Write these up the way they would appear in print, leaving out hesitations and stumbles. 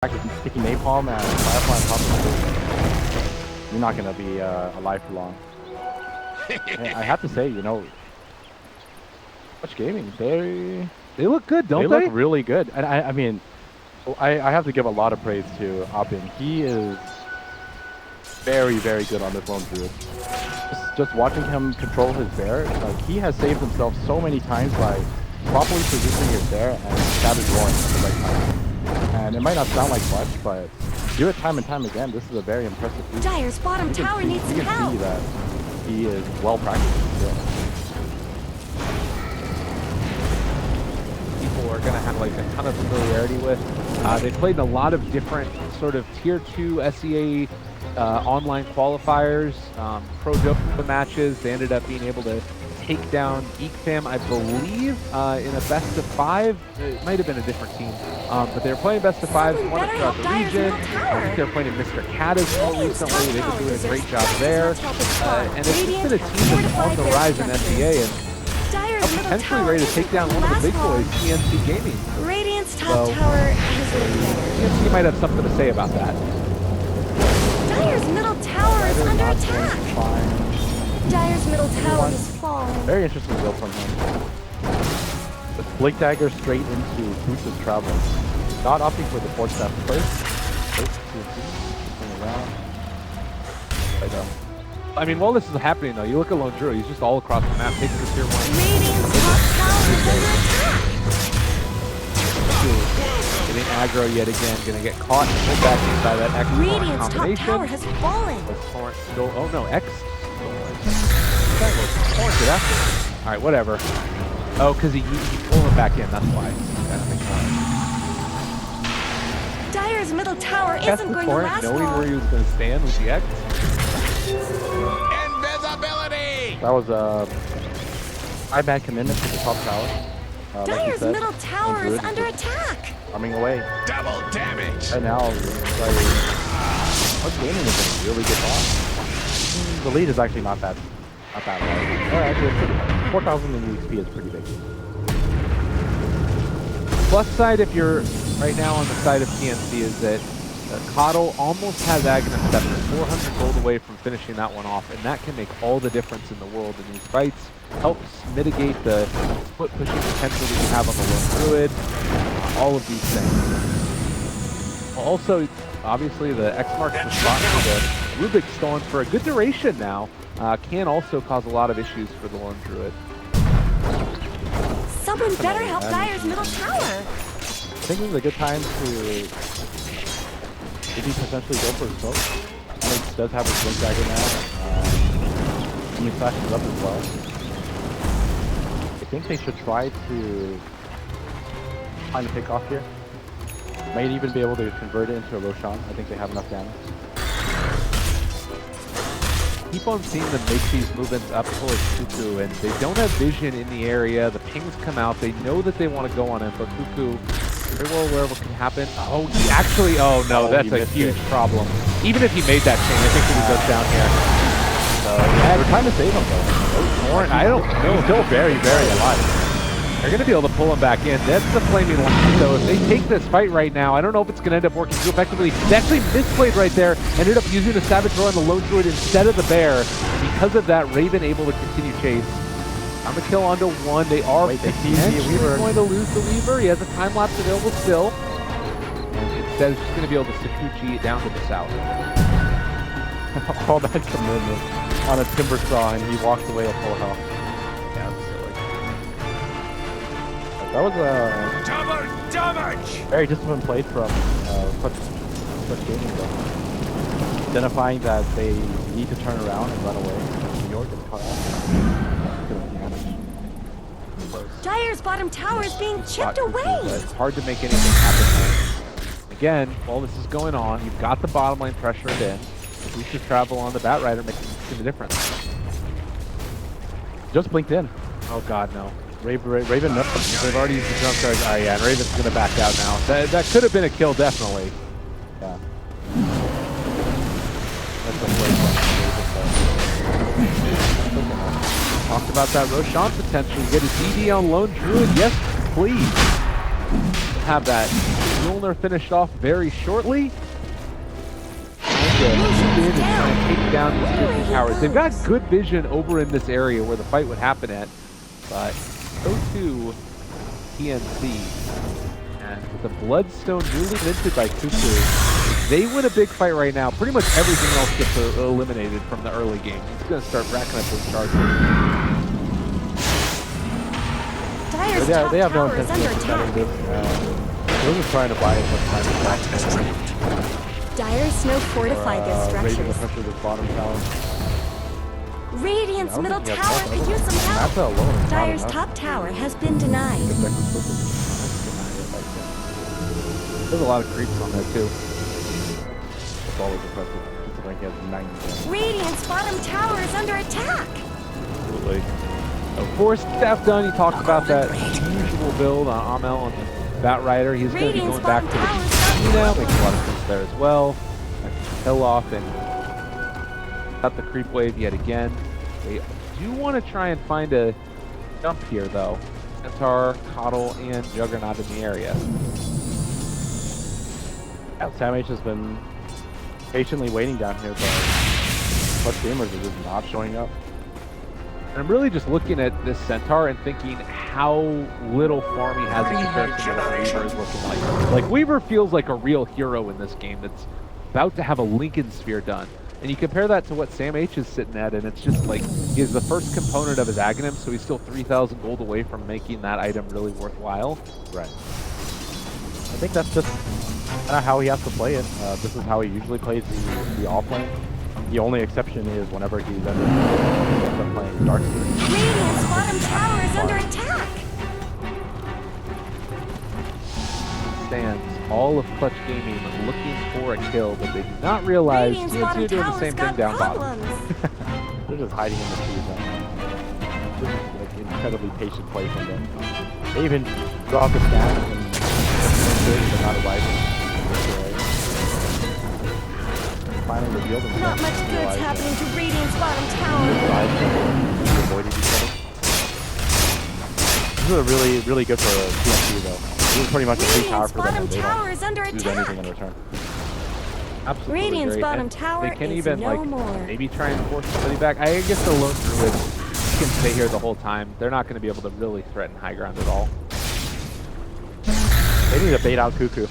Sticky napalm and firefly on top of it, you're not gonna be alive for long. I have to say, you know, Touch Gaming, they look good, don't they? They look really good, and I mean, I have to give a lot of praise to Abin. He is very, very good on this lone druid. Just watching him control his bear, like he has saved himself so many times by properly positioning his bear and savage roaring at the right time. And it might not sound like much, but do it time and time again. This is a very impressive feat. Dire's bottom tower needs some help. You can see that he is well practiced. Yeah. People are going to have like a ton of familiarity with. They played in a lot of different sort of tier 2 SEA online qualifiers, ProDota matches. They ended up being able to take down Geek, I believe, in a best of 5. It might have been a different team, but they were playing best of 5s, won it throughout the region. I think they were playing in Mr. Catas more recently. They've been doing a great job there, and it's just been a team that's on the rise in SEA and potentially ready to take down one of the big boys, TNC Gaming. Radiant's top tower is TNC might have something to say about that. Dire's middle tower is under attack. Dire's middle tower has fallen. Very interesting build from him. The Blink Dagger straight into Boots' travel. Not opting for the force step first. Around. Right down. I mean, while this is happening though, you look at Lone Druid, he's just all across the map, taking the tier 1. Radiant's top tower is under attack. Getting aggro yet again, gonna get caught and pulled back inside that X Radiant's combination. top tower has fallen. Torrent still, oh no, X. Torrent did after. Alright, whatever. Oh, because he pulled him back in, that's why. Dire's middle tower isn't going to last knowing long. where he was going to stand with the X. Invisibility! That was a high-bad commitment to the top tower. Dire's middle tower is under attack. Coming away. Double damage! Right now, Touch Gaming is a really good boss. The lead is actually not that large. Actually, it's pretty high. 4,000 in XP is pretty big. Plus side, if you're right now on the side of TNC, is that Coddle almost has Aghanim Scepter, 400 gold away from finishing that one off, and that can make all the difference in the world in these fights. Helps mitigate the split pushing potential that you have on the Lone Druid, all of these things. Also, obviously, the X marks the spot for the Rubik Storm for a good duration now. Can also cause a lot of issues for the Lone Druid. Someone better help Dire's middle tower. I think this is a good time to maybe potentially go for a smoke. Alex does have his Blink Dagger now. And he flashes up as well. I think they should try to find a pick off here. Might even be able to convert it into a Roshan. I think they have enough damage. Keep on seeing them make these movements up towards Cuckoo, and they don't have vision in the area. The pings come out. They know that they want to go on him, but Cuckoo, very well aware of what can happen. Oh, he actually, oh no, that's a huge problem. Even if he made that chain, I think that he goes down here. So, yeah, we're trying to save him though. Torrent, I don't know, still very, very alive. They're going to be able to pull him back in. That's the flaming line, though. If they take this fight right now, I don't know if it's going to end up working too effectively. They actually misplayed right there. Ended up using the Savage Roar on the Lone Druid instead of the Bear. Because of that, Raven able to continue chase. I'm going to kill onto 1. They are potentially going to lose the Weaver. He has a time lapse available still. And instead, he's just going to be able to Sakuchi it down to the south. All that commitment on a Timber Saw, and he walks away at full health. Yeah, that's silly. That was a Double damage! very disciplined play from Touch Gaming though. Identifying that they need to turn around and run away. New York gets caught out. Dire's bottom tower is being chipped away. It's hard to make anything happen. Again, while this is going on, you've got the bottom lane pressured in. Booster travel on the Bat Rider making the difference. Just blinked in. Oh god, no. Raven, no. They've already used the jump charge. Oh yeah, and Raven's gonna back out now. That could have been a kill, definitely. Yeah. Talked about that Roshan potential. Get his ED on Lone Druid. Yes, please. Have that QEON are finished off very shortly. Trying to take down these Cuckoo towers. They've got good vision over in this area where the fight would happen at, but so too TNC. And with the Bloodstone newly minted by Cuckoo, they win a big fight right now. Pretty much everything else gets eliminated from the early game. He's going to start racking up those charges. They have no intention of defending this. They're just trying to buy as much time as possible. Dire's snow fortified their Raising the structures. pressure of this bottom tower. Radiant's Yeah, middle I don't think tower he could has use some That's help. alone is not Dire's enough. top tower has been denied. There's a lot of creeps on there too. It's always impressive. It's like he has 90. Radiant's bottom tower is under attack. Absolutely. So force staff done. He talked about that usual build on Amel on the Bat Rider. He's going to be Radiant's going back to bottom tower the is PC now. not Makes a lot of sense there as well. Kill off and got the creep wave yet again. They do want to try and find a jump here though. Centaur, Coddle, and Juggernaut in the area. Sam H has been patiently waiting down here, but Clutch Gamers are just not showing up. And I'm really just looking at this Centaur and thinking how little farm he has in comparison to what Weaver is looking like. Like, Weaver feels like a real hero in this game that's about to have a Lincoln Sphere done. And you compare that to what Sam H is sitting at, and it's just like, he is the first component of his Aghanim, so he's still 3,000 gold away from making that item really worthwhile. Right. I think that's just kind of how he has to play it. This is how he usually plays the offlane. The only exception is whenever he ends up playing Darkseid. Radiant's bottom tower is under attack. Stands all of Clutch Gaming looking for a kill, but they do not realize Radiant's TNC bottom are doing the tower's same thing got down bottom. problems. They're just hiding in the trees right now. This is like incredibly patient play from them. They even draw up the stats and they're not arriving. Finally revealed themselves. Not much good's happening to Radiant's bottom tower. This is really, really good for TNC though. This is pretty much a free tower Radiant's for them. bottom And they tower is under don't lose anything in attack. return. Absolutely Radiant's great. bottom And tower they can is even no like more. maybe try and force somebody back. I guess the lone druid can stay here the whole time. They're not going to be able to really threaten high ground at all. They need to bait out Cuckoo.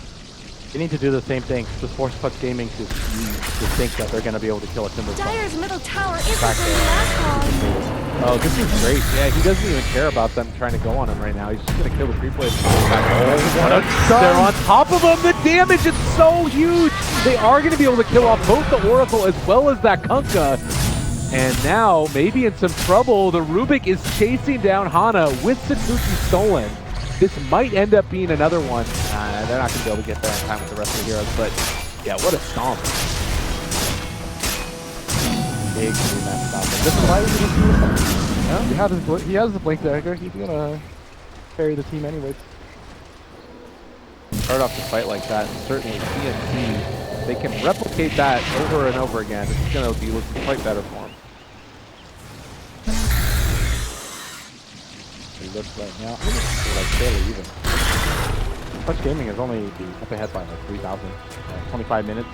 They need to do the same thing. Just force Clutch Gaming to think that they're going to be able to kill a Timber Storm. Dire's middle tower isn't Back going to last long. Oh, this is great. Yeah, he doesn't even care about them trying to go on him right now. He's just going to kill the creep wave. They're on top of him. The damage is so huge. They are going to be able to kill off both the Oracle as well as that Kunkka. And now, maybe in some trouble, the Rubik is chasing down Hana with Satsuki stolen. This might end up being another one. They're not going to be able to get there in time with the rest of the heroes, but yeah, what a stomp. Big rematch stop. This is why he's going to do it. He has the Blink Dagger. He's going to carry the team anyways. Start off the fight like that, and certainly TNC, they can replicate that over and over again. It's going to be looking quite better for them. He looks right now. They're like fairly even. Clutch Gaming is only up ahead by like 3,000. 25 minutes.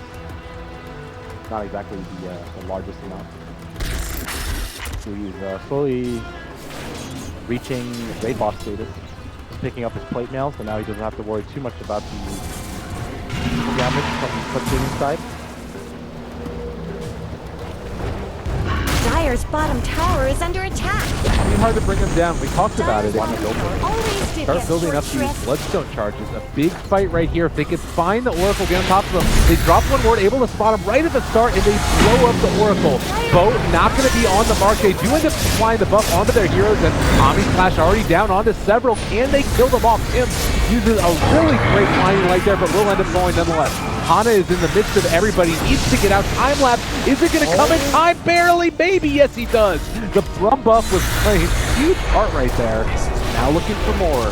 Not exactly the largest amount. So he's slowly reaching raid boss status. He's picking up his plate mail, so now he doesn't have to worry too much about the damage from the Clutch Gaming side. Dire's bottom tower is under attack. It's be hard to bring them down. We talked about it. Always did Start get building short up these shrift. Bloodstone charges. A big fight right here. If they can find the Oracle, get on top of them. They drop one ward, able to spot him right at the start, and they blow up the Oracle. Boat not going to be on the mark. They do end up applying the buff onto their heroes, and Omni Slash already down onto several. Can they kill them off? Tim uses a really great blinding light there, but will end up going nonetheless. Hana is in the midst of everybody, needs to get out. Time lapse. Is it going to come in time? Barely, maybe. Yes, he does. The Brum buff was playing a huge part right there. Now looking for more.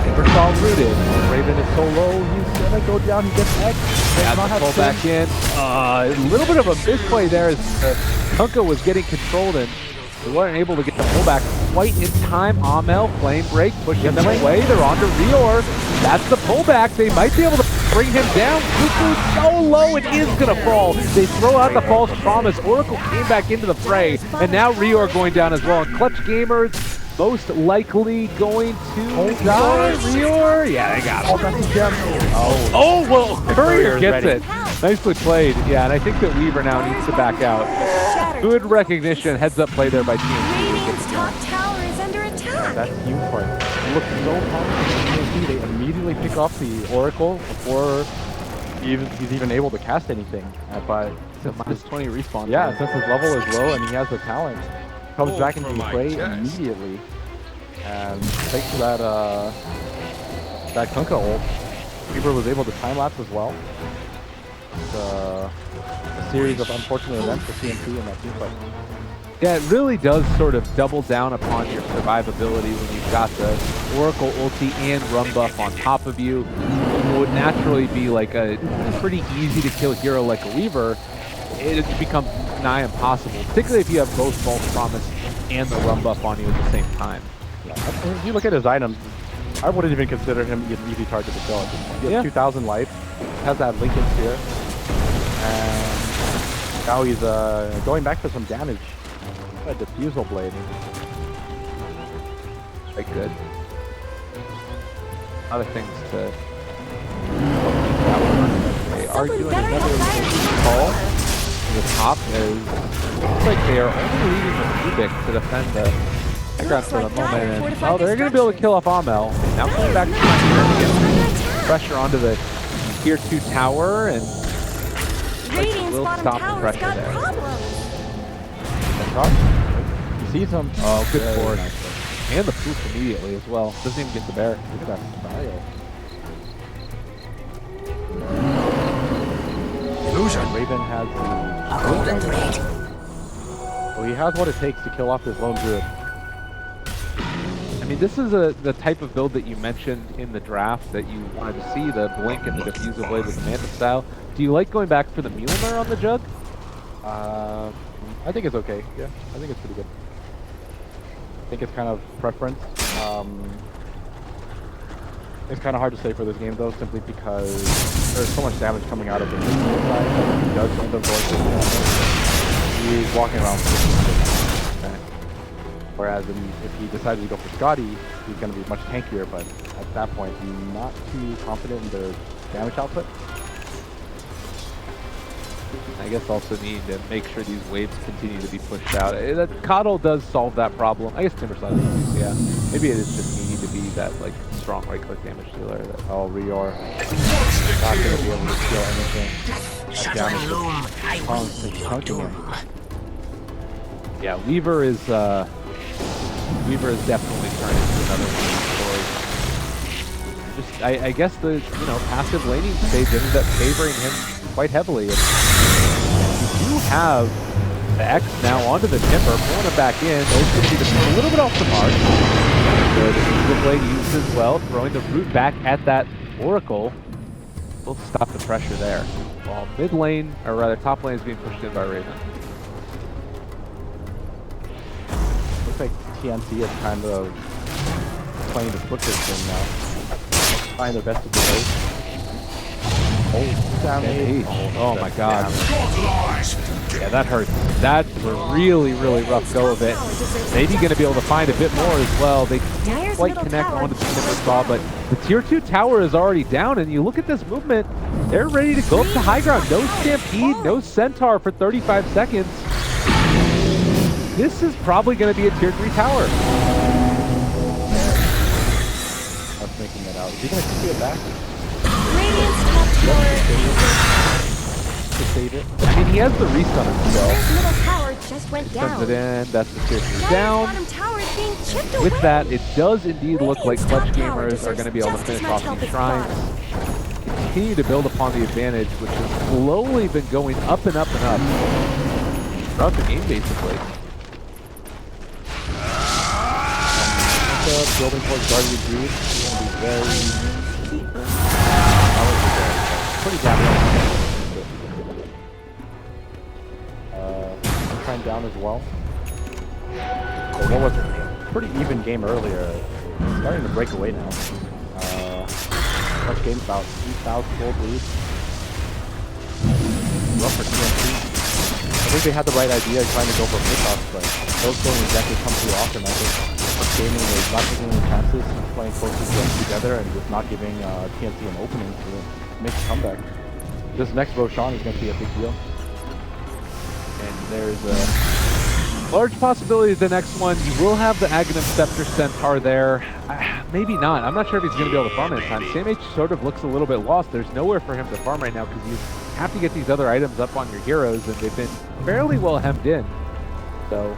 Timbersaw rooted. Raven is so low, he's going to go down. He gets X. Yeah, the pull back in. A little bit of a misplay there as Kunkka was getting controlled, and they weren't able to get the pullback quite in time. Amel, Flame Break, pushing them away. They're on to Reor. That's the pullback. They might be able to bring him down. Cuckoo's so low, it is going to fall. They throw out the false promise. Oracle came back into the fray, and now Reor going down as well. And Clutch Gamers most likely going to die. Reor? Yeah, they got him. Oh, well, Courier gets it. Nicely played. Yeah, and I think that Weaver now needs to back out. Good recognition, heads up play there by TNC. Radiant's top tower is under attack. That's huge for it. It looks so hard. They immediately pick off the Oracle before he's even able to cast anything. But So minus 20 respawn. yeah, since his level is low and he has the talent, comes back into the fray immediately. And thanks to that Kunkka ult, Weaver was able to time lapse as well. It's a series of unfortunate events for TNC in that team fight. Yeah, it really does sort of double down upon your survivability when you've got the Oracle ulti and run buff on top of you. It would naturally be like a pretty easy to kill hero like a Weaver. It becomes nigh impossible, particularly if you have both false promise and the run buff on you at the same time. Yeah, if you look at his items, I wouldn't even consider him an easy target to kill. He has 2,000 life, has that Lincoln Spear, and now he's going back for some damage. A diffusal blade. Quite good. A lot of things to. They are doing another call to the top as looks like they are only leaving the Rubik to defend the background for the moment. And, oh, they're going to be able to kill off Amel. Now coming back to get pressure onto the tier 2 tower, and Radiant's will bottom stop the tower's pressure got there. problems. He sees him. Oh, good Very force. nicely. And the poof immediately as well. Doesn't even get the bear. Look at that style. Illusion. Raven has the Golden blade. well, he has what it takes to kill off this lone druid. I mean, this is the type of build that you mentioned in the draft that you wanted to see, the blink and the diffusal blade with the Manta style. Do you like going back for the Mjolnir on the jug? I think it's okay. Yeah, I think it's pretty good. I think it's kind of preference. It's kind of hard to say for this game though, simply because there's so much damage coming out of the physical side that he does end up going for the Mjolnir. He's walking around with it. Whereas if he decided to go for Scotty, he's going to be much tankier, but at that point, I'm not too confident in their damage output. I guess also need to make sure these waves continue to be pushed out. That Coddle does solve that problem. I guess Timbersaw does, yeah. Maybe it is just needing to be that like strong right-click damage dealer. That Reor not going to be able to steal anything. That damage is chunking him. Yeah, Weaver is definitely turned into another one of these stories. Just I guess the passive laning stage ended up favoring him quite heavily. You do have the X now onto the Timber, pulling it back in. Those going to be a little bit off the mark. The blade used as well, throwing the root back at that Oracle. Will stop the pressure there. While mid lane, or rather top lane, is being pushed in by Raven. Looks like TNC is kind of playing the split system now. Trying their best to delay. Oh, damage. Oh my god. Yeah, that hurts. That was a really, really rough go of it. Maybe going to be able to find a bit more as well. They can't quite connect onto the Timbersaw, but the tier 2 tower is already down, and you look at this movement, they're ready to go up to high ground. No Stampede, no Centaur for 35 seconds. This is probably going to be a tier 3 tower. I was thinking that out. Is he going to see it back? Radiant's top tower To save it? I mean, he has the restun himself. Dire's middle tower just went Sends down. it in, that's the tier 3 Dire's down. bottom tower is being chipped away. With that, it does indeed look like Radiant's Clutch top tower Gamers are going to be able to deserves finish just off as much these help as shrines. Continue to build upon the advantage, which has slowly been going up and up and up throughout the game, basically. Building towards Guardian Greed. It's going to be very... pretty damn trying down as well. So what was a pretty even game earlier? It's starting to break away now. First game about 3,000 gold lead. Rough for TNC. I think they had the right idea trying to go for pickoffs, but those don't exactly come too often. I think First Gaming is not taking any chances, playing closely together, and just not giving TNC an opening to make a comeback. This next Roshan is going to be a big deal. And there's a large possibility the next one, you will have the Aghanim Scepter Centaur there. Maybe not. I'm not sure if he's going to be able to farm it in time. SamH sort of looks a little bit lost. There's nowhere for him to farm right now because you have to get these other items up on your heroes, and they've been fairly well hemmed in. So,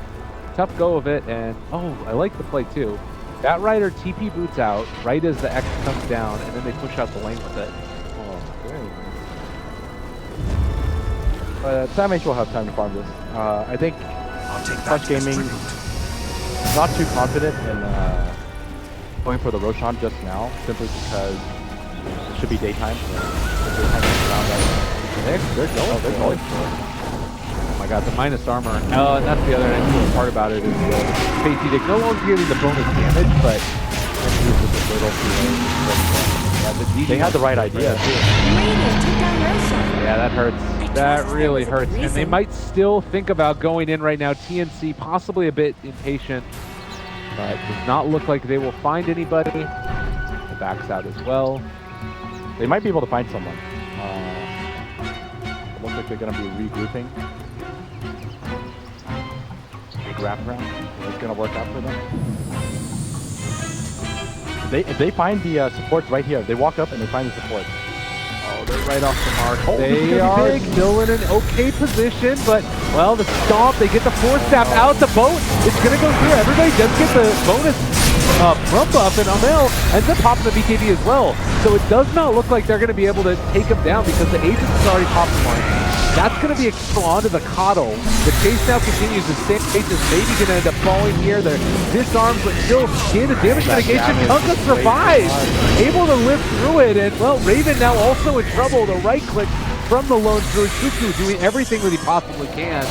tough go of it, and oh, I like the play too. That Rider TP boots out right as the X comes down, and then they push out the lane with it. Oh, very nice. But SamH will have time to farm this. I think First Gaming not too confident in going for the Roshan just now, simply because it should be daytime. They're going for it. Oh my god, the minus armor. Oh, and that's the other interesting part about it is Faith Edict no longer getting the bonus damage, but they had the right idea too. Radiant took down Roshan. Yeah, that hurts. That really hurts. And they might still think about going in right now. TNC possibly a bit impatient, but does not look like they will find anybody. The back's out as well. They might be able to find someone. It looks like they're going to be regrouping. Big wraparound. It's going to work out for them. If they find the supports right here, they walk up and they find the supports. Oh, they're right off the mark. Oh, they are still in an okay position, but, well, the stomp, they get the force staff out, the boat, it's going to go through. Everybody does get the bonus bump up, and Amel ends up popping the BKB as well. So it does not look like they're going to be able to take him down because the Aegis has already popped one. That's going to be exposed onto the Coddle. The chase now continues. The SamH is maybe going to end up falling here. They're disarmed, but still gain the damage mitigation. Kunkka survives, able to live through it. And, well, Raven now also in trouble. The right click from the Lone Druid. Cuckoo doing everything that he possibly can.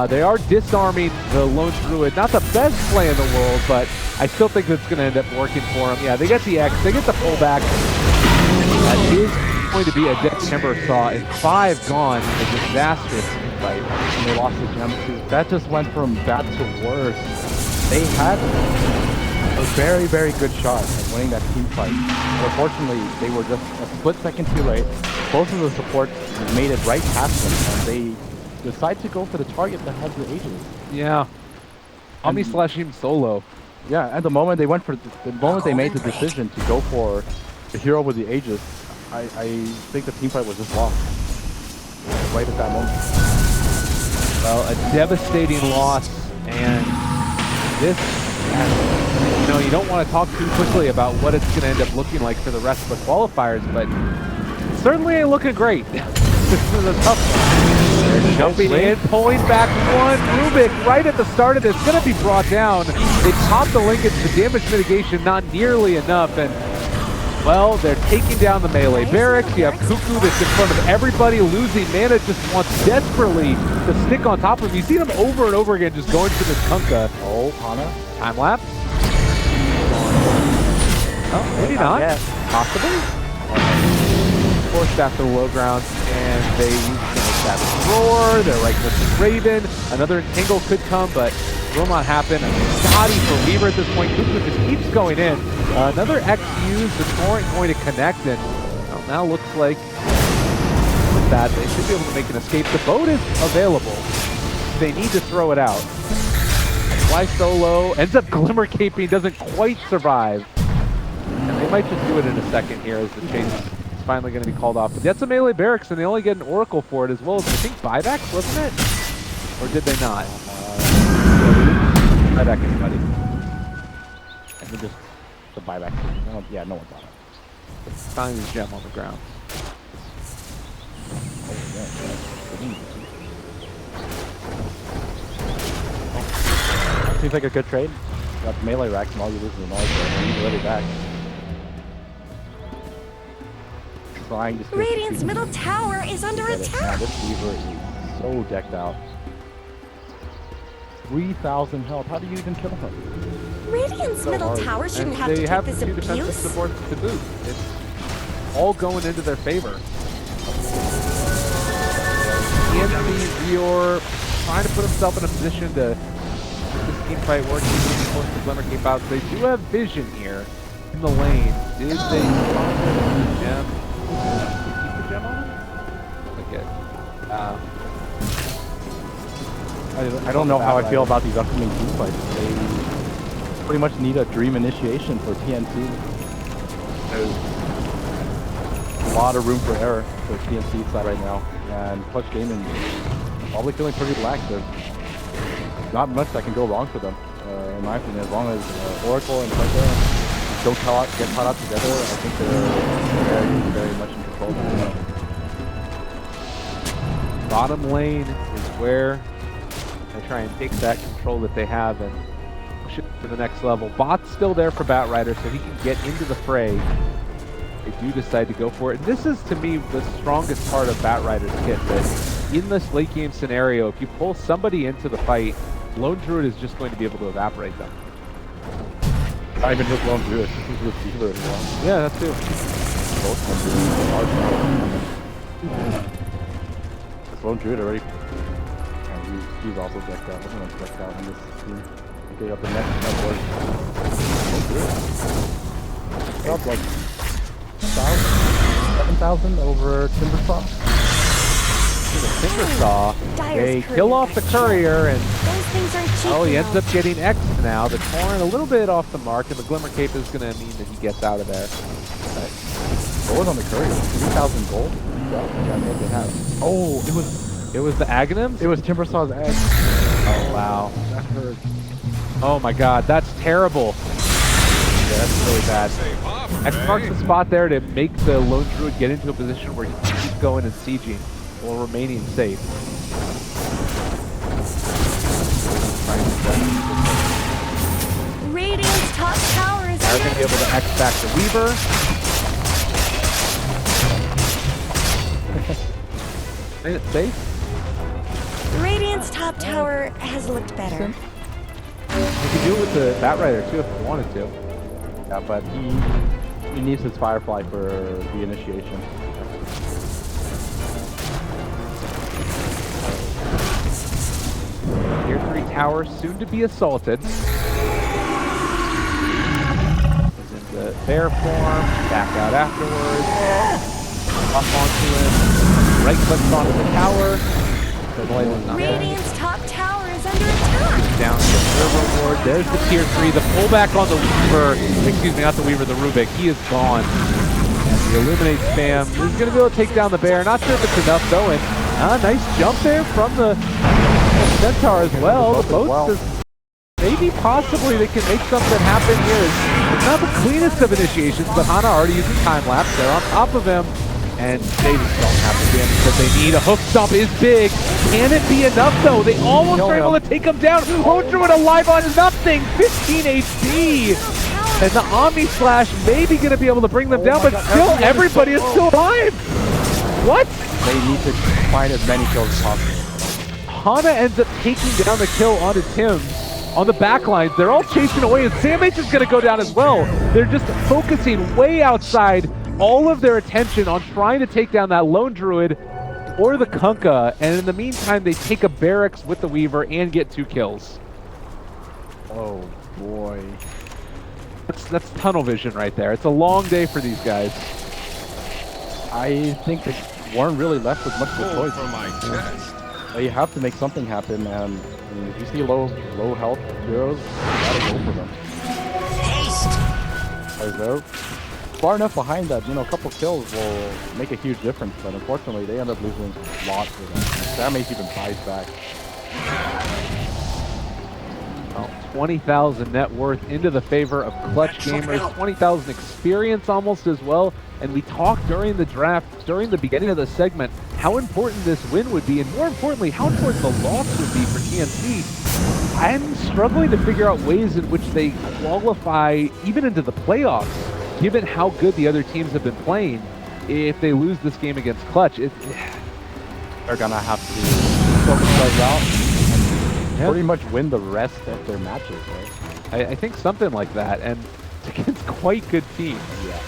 They are disarming the Lone Druid. Not the best play in the world, but I still think that's going to end up working for him. Yeah, they get the X, they get the pullback. That is going to be a dead Timber Saw, and 5 gone in a disastrous fight. And they lost the gem too. That just went from bad to worse. They had a very, very good shot at winning that team fight. But unfortunately, they were just a split second too late. Both of the supports made it right past them, and they decide to go for the target that has the Aegis. Yeah. Omni slash him solo. Yeah, at the moment they went for the moment they made the decision to go for the hero with the Aegis, I think the team fight was just lost right at that moment. Well, a devastating loss, and this, you know, you don't want to talk too quickly about what it's going to end up looking like for the rest of the qualifiers, but it certainly ain't looking great. This is a tough one. They're jumping in, pulling back one. Rubik right at the start of this, going to be brought down. They pop the linkage, the damage mitigation not nearly enough, and well, they're taking down the melee barracks. You have Cuckoo that's in front of everybody, losing mana, just wants desperately to stick on top of him. You see them over and over again just going for this Kunkka. Oh, Hana. Time lapse. Oh, maybe not. Yet. Possibly. Forced after the low ground, and they use Savage Roar. They're right close to Raven. Another Entangle could come, but will not happen. Scotty for Weaver at this point. Cuckoo just keeps going in. Another X used, the Torrent going to connect, and well, now looks like with that they should be able to make an escape. The boat is available. They need to throw it out. Fly solo, ends up Glimmer Caping, doesn't quite survive. And they might just do it in a second here as the chase is finally going to be called off. But that's a melee barracks, and they only get an Oracle for it as well as, I think, buybacks, wasn't it? Or did they not? Buyback anybody. I think just the buyback. Yeah, no one bought it. Finding his gem on the ground. Oh, yeah. Seems like a good trade. Got the melee racks and all you lose is the noise, so you really back. Trying to steal Radiant's middle tower is under attack. Now this Weaver is so decked out. 3,000 health. How do you even kill him? Radiant's So middle hard. tower shouldn't And have to they take have this two defensive abuse. supports to boot. It's all going into their favor. TNC, Rior, trying to put himself in a position to make this team fight work, even if he forced the Glimmer Cape out. They do have vision here in the lane. Did they sponsor the gem? Keep the gem on him? I don't know how I feel about these upcoming team fights. They pretty much need a dream initiation for TNC. There's a lot of room for error for TNC side right now, and Clutch Gaming probably feeling pretty relaxed. There's not much that can go wrong for them, in my opinion. As long as Oracle and Vega don't get caught out together, I think they're very much in control of them. Bottom lane is where they try and take that control that they have and push it to the next level. Bot's still there for Batrider, so he can get into the fray. They do decide to go for it. And this is, to me, the strongest part of Batrider's kit, that in this late game scenario, if you pull somebody into the fight, Lone Druid is just going to be able to evaporate them. Not even just Lone Druid, he's with Dealer as well. Yeah, that too. Both Lone Druid already. He's also decked out. Everyone's decked out on this team. Okay, up the next network. About like 7,000 over Timbersaw. Timbersaw, they kill off the courier, and Those things aren't cheap. oh, he ends up getting X now. The Torrent a little bit off the mark, and the Glimmer Cape is going to mean that he gets out of there. Gold on the courier. 3,000 gold. Yeah, what they have. Oh, It was the Aghanims? it was Timbersaw's egg. Oh, wow. That hurt. Oh my god, that's terrible. Yeah, that's really bad. X marks the spot there to make the Lone Druid get into a position where he can keep going and sieging while remaining safe. Radiant's top tower is They're going to be able to X back the Weaver. Made it safe. Radiant's top tower has looked better. You can do it with the Batrider too if you wanted to. Yeah, but he needs his Firefly for the initiation. Tier 3 tower soon to be assaulted. He's in the bear form, back out afterwards. Up onto him, right clicks onto the tower. The blade was not there. Radiant's top tower is under attack. Down to the server ward. There's the tier 3. The pullback on the Weaver, excuse me, not the Weaver, the Rubik. He is gone. And the Illuminate spam is going to be able to take down the bear. Not sure if it's enough though. And nice jump there from the Centaur as well. The boat is maybe possibly they can make something happen here. It's not the cleanest of initiations, but Hana already using time lapse. They're on top of him. And they just don't have the damage that they need. A hook stomp is big. Can it be enough though? They almost were able to take him down. Lone Druid alive on nothing. 15 HP. And the Omni Slash maybe going to be able to bring them down, but still everybody is still alive. What? They need to find as many kills as possible. Hana ends up taking down the kill onto Tim on the back lines. They're all chasing away, and Sam H is going to go down as well. They're just focusing way outside all of their attention on trying to take down that Lone Druid or the Kunkka, and in the meantime they take a barracks with the Weaver and get 2 kills. Oh boy. That's tunnel vision right there. It's a long day for these guys. I think they weren't really left with much of a choice. For my chest. You have to make something happen, and if you see low health heroes, you gotta go for them. Haste! As they're far enough behind that, a couple kills will make a huge difference, but unfortunately they end up losing lots of them. Sam H even buys back. Well, 20,000 net worth into the favor of Clutch Gamers, 20,000 experience almost as well. And we talked during the draft, during the beginning of the segment, how important this win would be, and more importantly, how important the loss would be for TNC. I'm struggling to figure out ways in which they qualify even into the playoffs, given how good the other teams have been playing. If they lose this game against Clutch, they're gonna have to focus themselves out and pretty much win the rest of their matches, right? I think something like that, and it's against quite good teams. Yeah.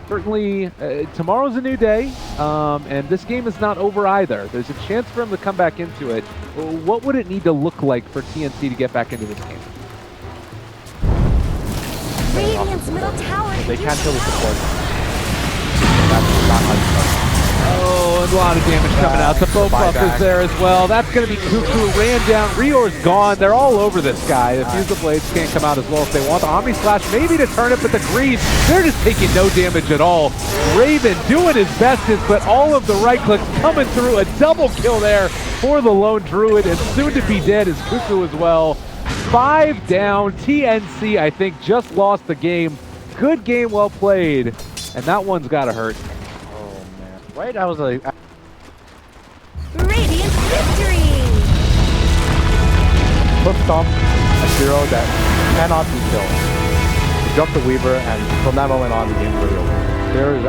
certainly, tomorrow's a new day, and this game is not over either. There's a chance for him to come back into it. What would it need to look like for TNC to get back into this game? Radiant's middle tower. They can't kill the support. That's not how you start. Oh, and a lot of damage coming out. The bow buff is there as well. That's going to be Cuckoo. Ran down. Rior's gone. They're all over this guy. The Fuse of Blades can't come out as well if they want. The Omni Slash maybe to turn it, but the Greaves, they're just taking no damage at all. Raven doing his bestest, but all of the right clicks coming through. A double kill there for the lone Druid, and soon to be dead is Cuckoo as well. 5 down. TNC, I think, just lost the game. Good game, well played. And that one's got to hurt. Right? I was like... Radiant victory! Cliff Stomp, a hero that cannot be killed. He jumped the Weaver, and from that moment on, the game's really over. There is